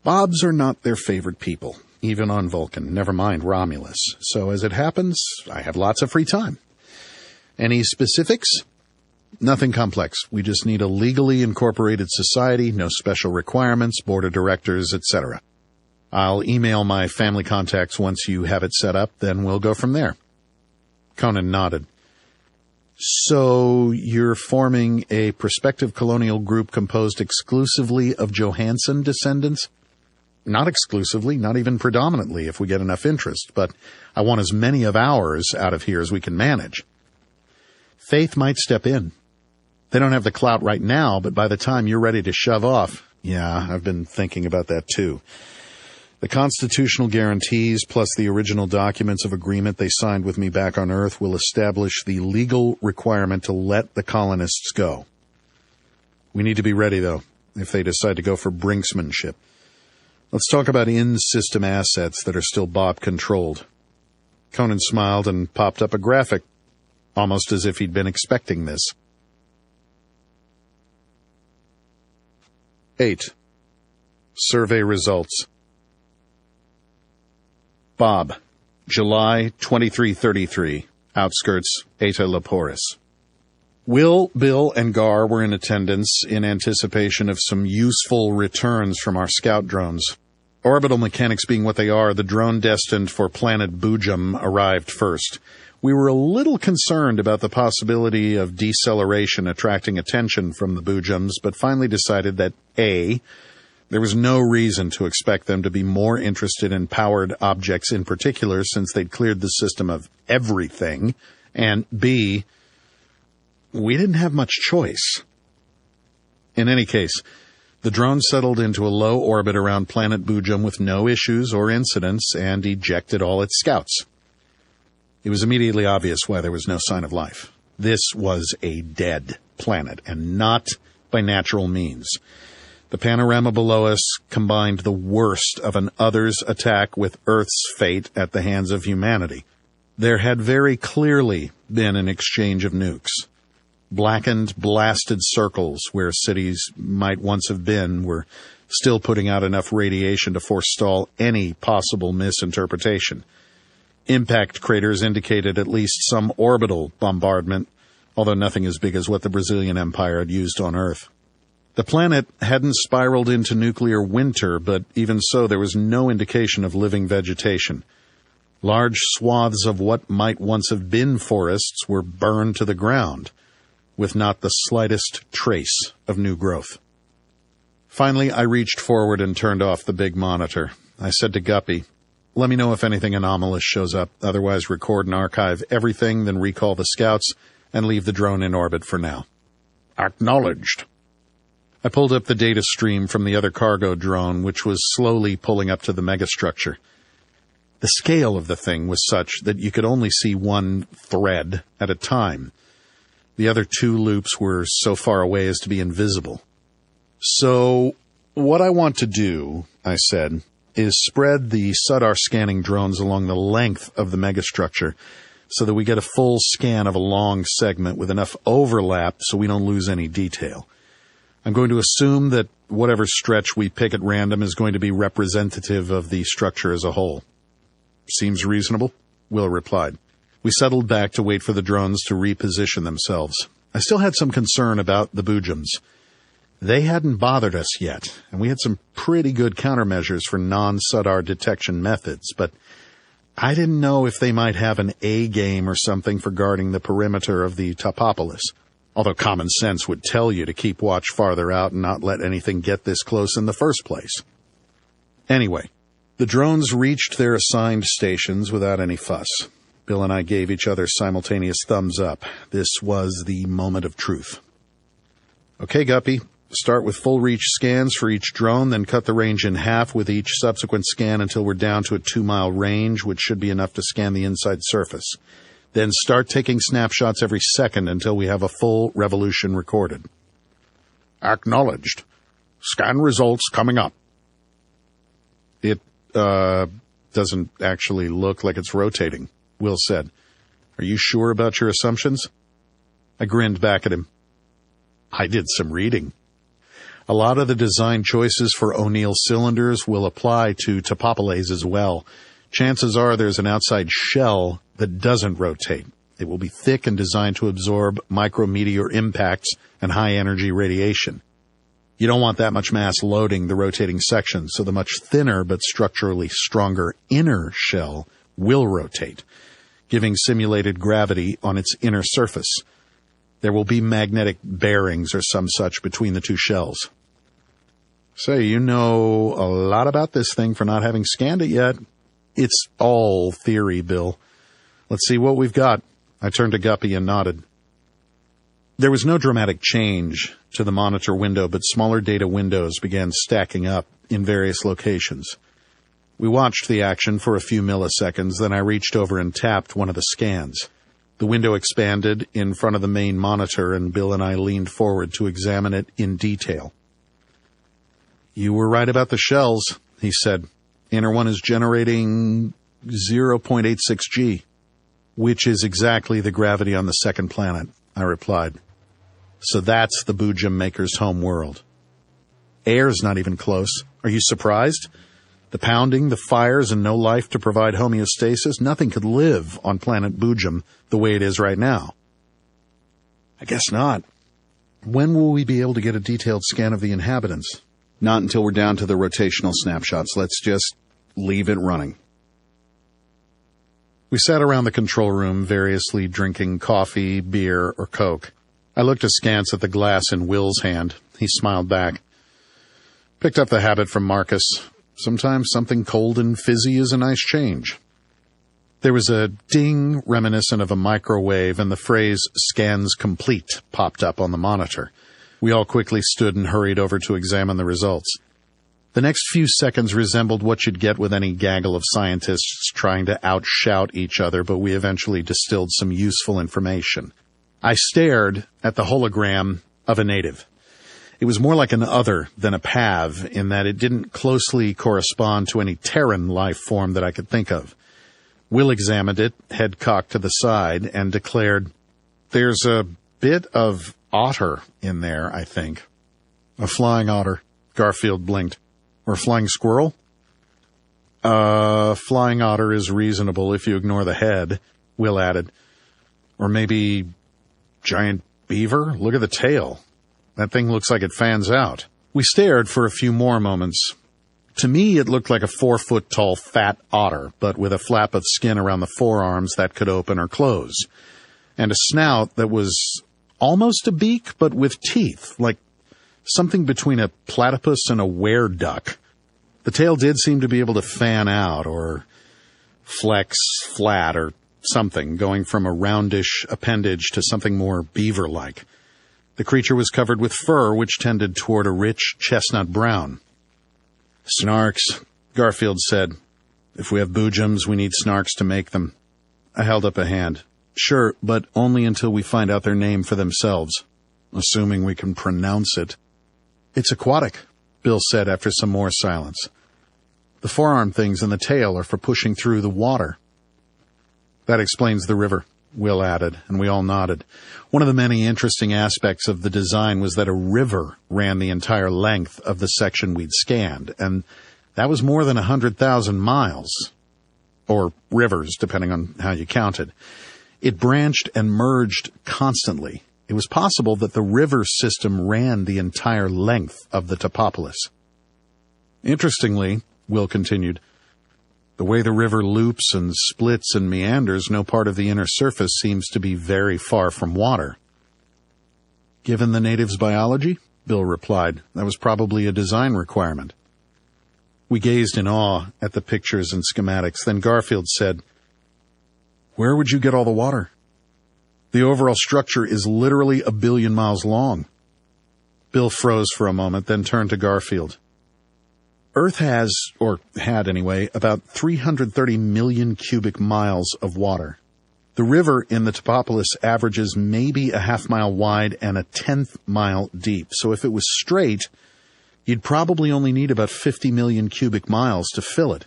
Bobs are not their favorite people, even on Vulcan, never mind Romulus. So as it happens, I have lots of free time. Any specifics? Nothing complex. We just need a legally incorporated society, no special requirements, board of directors, etc. I'll email my family contacts once you have it set up, then we'll go from there. Conan nodded. So you're forming a prospective colonial group composed exclusively of Johansson descendants? Not exclusively, not even predominantly if we get enough interest, but I want as many of ours out of here as we can manage. Faith might step in. They don't have the clout right now, but by the time you're ready to shove off, yeah, I've been thinking about that too. The constitutional guarantees plus the original documents of agreement they signed with me back on Earth will establish the legal requirement to let the colonists go. We need to be ready, though, if they decide to go for brinksmanship. Let's talk about in-system assets that are still Bob-controlled. Conan smiled and popped up a graphic, almost as if he'd been expecting this. 8. Survey results. Bob, July 2333, outskirts Eta Leporis. Will, Bill, and Gar were in attendance in anticipation of some useful returns from our scout drones. Orbital mechanics being what they are, the drone destined for planet Boojum arrived first. We were a little concerned about the possibility of deceleration attracting attention from the Boojums, but finally decided that A, there was no reason to expect them to be more interested in powered objects in particular since they'd cleared the system of everything, and B, we didn't have much choice. In any case, the drone settled into a low orbit around planet Boojum with no issues or incidents and ejected all its scouts. It was immediately obvious why there was no sign of life. This was a dead planet, and not by natural means. The panorama below us combined the worst of an others attack with Earth's fate at the hands of humanity. There had very clearly been an exchange of nukes. Blackened, blasted circles where cities might once have been were still putting out enough radiation to forestall any possible misinterpretation. Impact craters indicated at least some orbital bombardment, although nothing as big as what the Brazilian Empire had used on Earth. The planet hadn't spiraled into nuclear winter, but even so, there was no indication of living vegetation. Large swaths of what might once have been forests were burned to the ground, with not the slightest trace of new growth. Finally, I reached forward and turned off the big monitor. I said to Guppy, "Let me know if anything anomalous shows up. Otherwise, record and archive everything, then recall the scouts, and leave the drone in orbit for now." Acknowledged. I pulled up the data stream from the other cargo drone, which was slowly pulling up to the megastructure. The scale of the thing was such that you could only see one thread at a time. The other two loops were so far away as to be invisible. So, what I want to do, I said, is spread the SUDAR scanning drones along the length of the megastructure so that we get a full scan of a long segment with enough overlap so we don't lose any detail. I'm going to assume that whatever stretch we pick at random is going to be representative of the structure as a whole. Seems reasonable, Will replied. We settled back to wait for the drones to reposition themselves. I still had some concern about the Boojums. They hadn't bothered us yet, and we had some pretty good countermeasures for non-SUDAR detection methods, but I didn't know if they might have an A-game or something for guarding the perimeter of the Topopolis, although common sense would tell you to keep watch farther out and not let anything get this close in the first place. Anyway, the drones reached their assigned stations without any fuss. Bill and I gave each other simultaneous thumbs up. This was the moment of truth. Okay, Guppy. Start with full reach scans for each drone, then cut the range in half with each subsequent scan until we're down to a 2-mile range, which should be enough to scan the inside surface. Then start taking snapshots every second until we have a full revolution recorded. Acknowledged. Scan results coming up. It, doesn't actually look like it's rotating, Will said. Are you sure about your assumptions? I grinned back at him. I did some reading. A lot of the design choices for O'Neill cylinders will apply to Topopoles as well. Chances are there's an outside shell that doesn't rotate. It will be thick and designed to absorb micrometeor impacts and high-energy radiation. You don't want that much mass loading the rotating section, so the much thinner but structurally stronger inner shell will rotate, giving simulated gravity on its inner surface. There will be magnetic bearings or some such between the two shells. Say, you know a lot about this thing for not having scanned it yet. It's all theory, Bill. Let's see what we've got. I turned to Guppy and nodded. There was no dramatic change to the monitor window, but smaller data windows began stacking up in various locations. We watched the action for a few milliseconds, then I reached over and tapped one of the scans. The window expanded in front of the main monitor, and Bill and I leaned forward to examine it in detail. You were right about the shells, he said. Inner one is generating 0.86 G, which is exactly the gravity on the second planet, I replied. So that's the Boojum maker's home world. Air's not even close. Are you surprised? The pounding, the fires, and no life to provide homeostasis, nothing could live on planet Boojum the way it is right now. I guess not. When will we be able to get a detailed scan of the inhabitants? Not until we're down to the rotational snapshots. Let's just leave it running. We sat around the control room, variously drinking coffee, beer, or Coke. I looked askance at the glass in Will's hand. He smiled back. Picked up the habit from Marcus. Sometimes something cold and fizzy is a nice change. There was a ding reminiscent of a microwave, and the phrase "scans complete" popped up on the monitor. We all quickly stood and hurried over to examine the results. The next few seconds resembled what you'd get with any gaggle of scientists trying to outshout each other, but we eventually distilled some useful information. I stared at the hologram of a native. It was more like an other than a PAV in that it didn't closely correspond to any Terran life form that I could think of. Will examined it, head cocked to the side, and declared, "There's a bit of otter in there, I think." "A flying otter," Garfield blinked. "Or a flying squirrel?" Flying otter is reasonable if you ignore the head," Will added. "Or maybe giant beaver? Look at the tail. That thing looks like it fans out." We stared for a few more moments. To me, it looked like a 4-foot-tall fat otter, but with a flap of skin around the forearms that could open or close, and a snout that was almost a beak, but with teeth, like something between a platypus and a were-duck. The tail did seem to be able to fan out, or flex flat, or something, going from a roundish appendage to something more beaver-like. The creature was covered with fur, which tended toward a rich chestnut brown. "Snarks," Garfield said. If we have boojums, we need snarks to make them. I held up a hand. Sure, but only until we find out their name for themselves. Assuming we can pronounce it. It's aquatic, Bill said after some more silence. The forearm things and the tail are for pushing through the water. That explains the river, Will added, and we all nodded. One of the many interesting aspects of the design was that a river ran the entire length of the section we'd scanned, and that was more than 100,000 miles. Or rivers, depending on how you counted. It branched and merged constantly. It was possible that the river system ran the entire length of the topopolis. Interestingly, Will continued, the way the river loops and splits and meanders, no part of the inner surface seems to be very far from water. Given the natives' biology, Bill replied, that was probably a design requirement. We gazed in awe at the pictures and schematics. Then Garfield said, where would you get all the water? The overall structure is literally 1 billion miles long. Bill froze for a moment, then turned to Garfield. Earth has, or had anyway, about 330 million cubic miles of water. The river in the topopolis averages maybe a half-mile wide and a 10th mile deep. So if it was straight, you'd probably only need about 50 million cubic miles to fill it.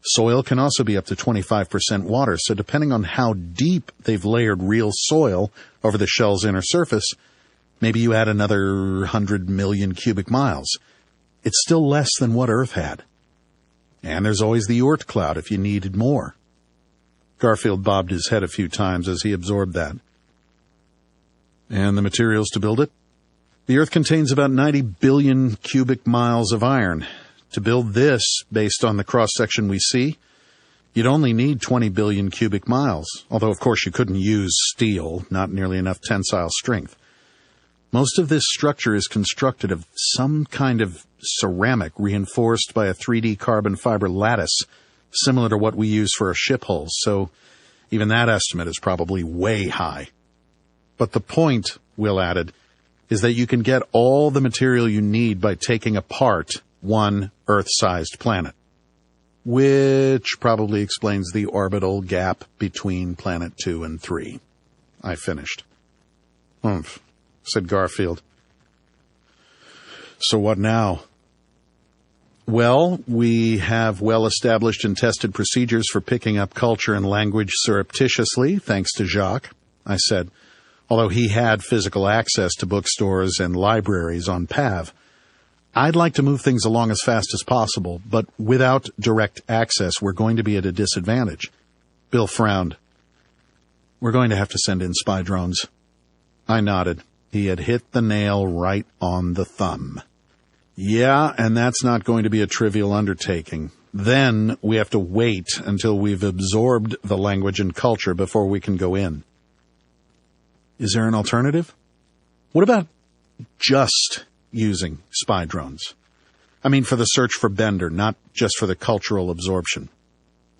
Soil can also be up to 25% water, so depending on how deep they've layered real soil over the shell's inner surface, maybe you add another 100 million cubic miles. It's still less than what Earth had. And there's always the Oort cloud if you needed more. Garfield bobbed his head a few times as he absorbed that. And the materials to build it? The Earth contains about 90 billion cubic miles of iron. To build this, based on the cross-section we see, you'd only need 20 billion cubic miles, although of course you couldn't use steel, not nearly enough tensile strength. Most of this structure is constructed of some kind of ceramic reinforced by a 3D carbon fiber lattice, similar to what we use for our ship hulls, so even that estimate is probably way high. But the point, Will added, is that you can get all the material you need by taking apart one Earth-sized planet. Which probably explains the orbital gap between Planet 2 and 3. I finished. Humph, said Garfield. So what now? Well, we have well-established and tested procedures for picking up culture and language surreptitiously, thanks to Jacques, I said, although he had physical access to bookstores and libraries on PAV. I'd like to move things along as fast as possible, but without direct access, we're going to be at a disadvantage. Bill frowned. We're going to have to send in spy drones. I nodded. He had hit the nail right on the thumb. Yeah, and that's not going to be a trivial undertaking. Then we have to wait until we've absorbed the language and culture before we can go in. Is there an alternative? What about just using spy drones? I mean, for the search for Bender, not just for the cultural absorption.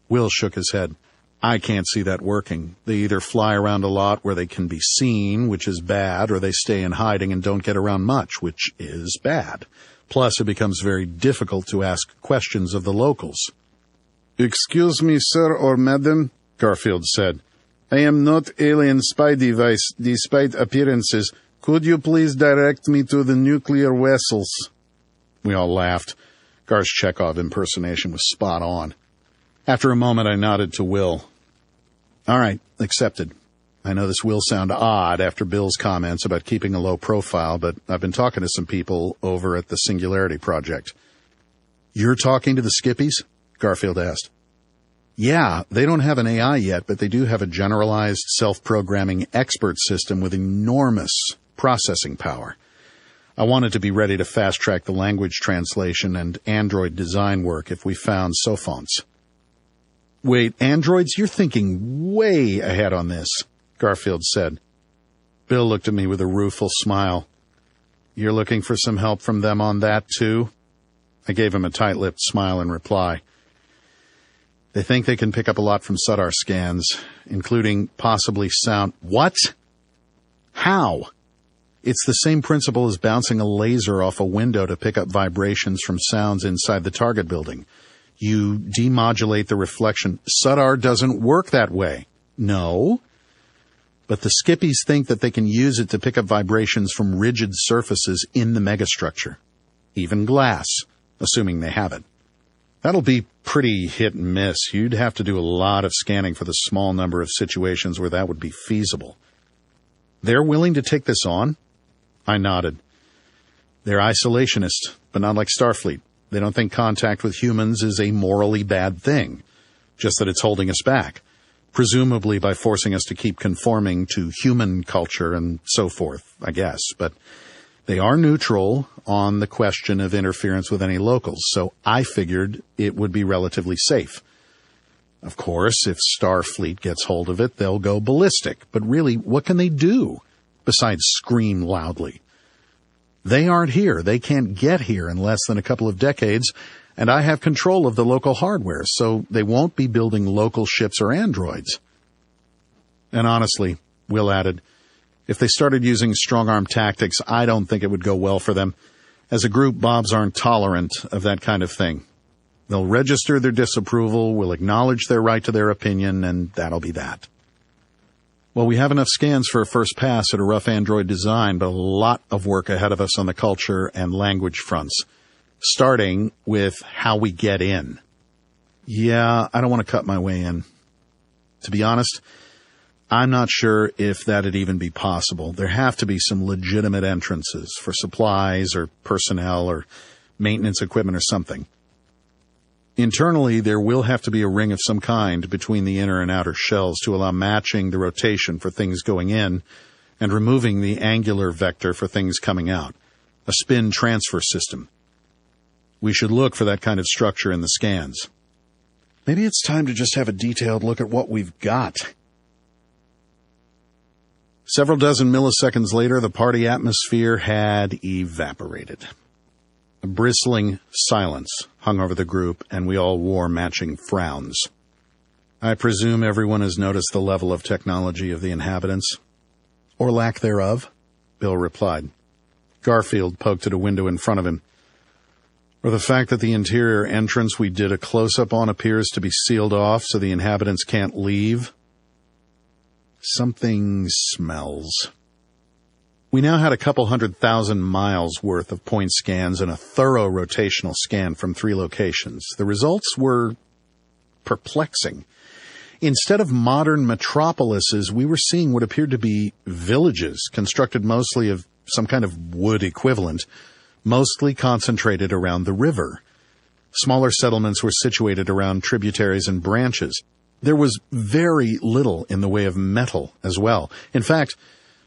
Will shook his head. I can't see that working. They either fly around a lot where they can be seen, which is bad, or they stay in hiding and don't get around much, which is bad. Plus, it becomes very difficult to ask questions of the locals. Excuse me, sir or madam, Garfield said. I am not alien spy device, despite appearances. Could you please direct me to the nuclear vessels? We all laughed. Gar's Chekhov impersonation was spot on. After a moment, I nodded to Will. All right, accepted. I know this will sound odd after Bill's comments about keeping a low profile, but I've been talking to some people over at the Singularity Project. You're talking to the Skippies? Garfield asked. Yeah, they don't have an AI yet, but they do have a generalized self-programming expert system with enormous processing power. I wanted to be ready to fast-track the language translation and android design work if we found sophonts. Wait, androids? You're thinking way ahead on this, Garfield said. Bill looked at me with a rueful smile. You're looking for some help from them on that, too? I gave him a tight-lipped smile in reply. They think they can pick up a lot from SUDAR scans, including possibly sound. What? How? It's the same principle as bouncing a laser off a window to pick up vibrations from sounds inside the target building. You demodulate the reflection. Sudar doesn't work that way. No. But the Skippies think that they can use it to pick up vibrations from rigid surfaces in the megastructure. Even glass, assuming they have it. That'll be pretty hit and miss. You'd have to do a lot of scanning for the small number of situations where that would be feasible. They're willing to take this on? I nodded. They're isolationist, but not like Starfleet. They don't think contact with humans is a morally bad thing, just that it's holding us back, presumably by forcing us to keep conforming to human culture and so forth, I guess. But they are neutral on the question of interference with any locals, so I figured it would be relatively safe. Of course, if Starfleet gets hold of it, they'll go ballistic. But really, what can they do besides scream loudly? They aren't here. They can't get here in less than a couple of decades, and I have control of the local hardware, so they won't be building local ships or androids. And honestly, Will added, if they started using strong-arm tactics, I don't think it would go well for them. As a group, Bobs aren't tolerant of that kind of thing. They'll register their disapproval, will acknowledge their right to their opinion, and that'll be that. Well, we have enough scans for a first pass at a rough android design, but a lot of work ahead of us on the culture and language fronts, starting with how we get in. Yeah, I don't want to cut my way in. To be honest, I'm not sure if that'd even be possible. There have to be some legitimate entrances for supplies or personnel or maintenance equipment or something. Internally, there will have to be a ring of some kind between the inner and outer shells to allow matching the rotation for things going in and removing the angular vector for things coming out. A spin transfer system. We should look for that kind of structure in the scans. Maybe it's time to just have a detailed look at what we've got. Several dozen milliseconds later, the party atmosphere had evaporated. A bristling silence hung over the group, and we all wore matching frowns. I presume everyone has noticed the level of technology of the inhabitants. Or lack thereof, Bill replied. Garfield poked at a window in front of him. Or the fact that the interior entrance we did a close-up on appears to be sealed off so the inhabitants can't leave. Something smells. We now had a couple 100,000 miles worth of point scans and a thorough rotational scan from 3 locations. The results were perplexing. Instead of modern metropolises, we were seeing what appeared to be villages, constructed mostly of some kind of wood equivalent, mostly concentrated around the river. Smaller settlements were situated around tributaries and branches. There was very little in the way of metal as well. In fact,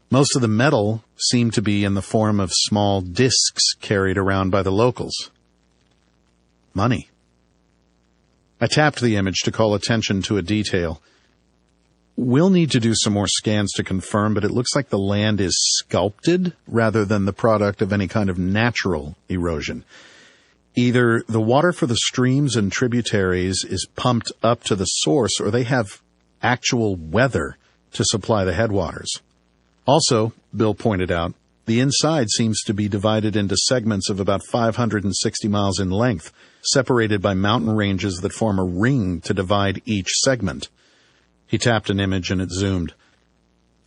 most of the metal seemed to be in the form of small discs carried around by the locals. Money. I tapped the image to call attention to a detail. We'll need to do some more scans to confirm, but it looks like the land is sculpted rather than the product of any kind of natural erosion. Either the water for the streams and tributaries is pumped up to the source, or they have actual weather to supply the headwaters. Also, Bill pointed out, the inside seems to be divided into segments of about 560 miles in length, separated by mountain ranges that form a ring to divide each segment. He tapped an image and it zoomed.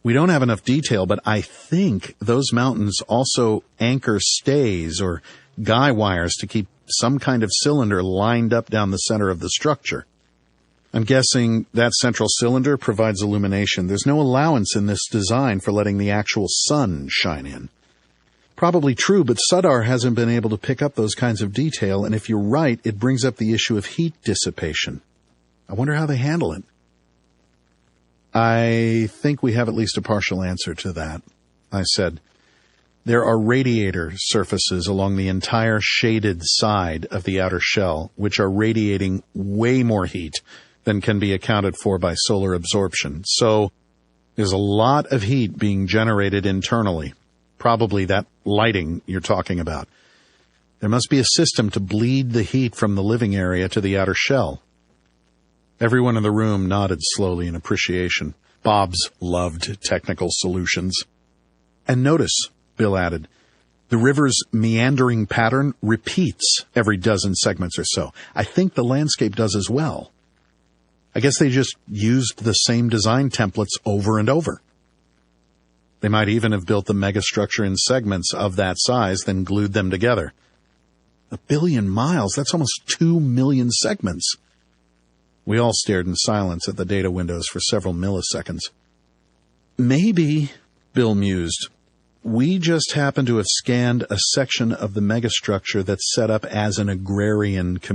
We don't have enough detail, but I think those mountains also anchor stays or guy wires to keep some kind of cylinder lined up down the center of the structure. I'm guessing that central cylinder provides illumination. There's no allowance in this design for letting the actual sun shine in. Probably true, but Sudar hasn't been able to pick up those kinds of detail, and if you're right, it brings up the issue of heat dissipation. I wonder how they handle it. I think we have at least a partial answer to that, I said. There are radiator surfaces along the entire shaded side of the outer shell, which are radiating way more heat than can be accounted for by solar absorption. So there's a lot of heat being generated internally, probably that lighting you're talking about. There must be a system to bleed the heat from the living area to the outer shell. Everyone in the room nodded slowly in appreciation. Bobs loved technical solutions. And notice, Bill added, The river's meandering pattern repeats every dozen segments or so. I think the landscape does as well. I guess they just used the same design templates over and over. They might even have built the megastructure in segments of that size, then glued them together. 1 billion miles, that's almost 2 million segments. We all stared in silence at the data windows for several milliseconds. Maybe, Bill mused, we just happen to have scanned a section of the megastructure that's set up as an agrarian community.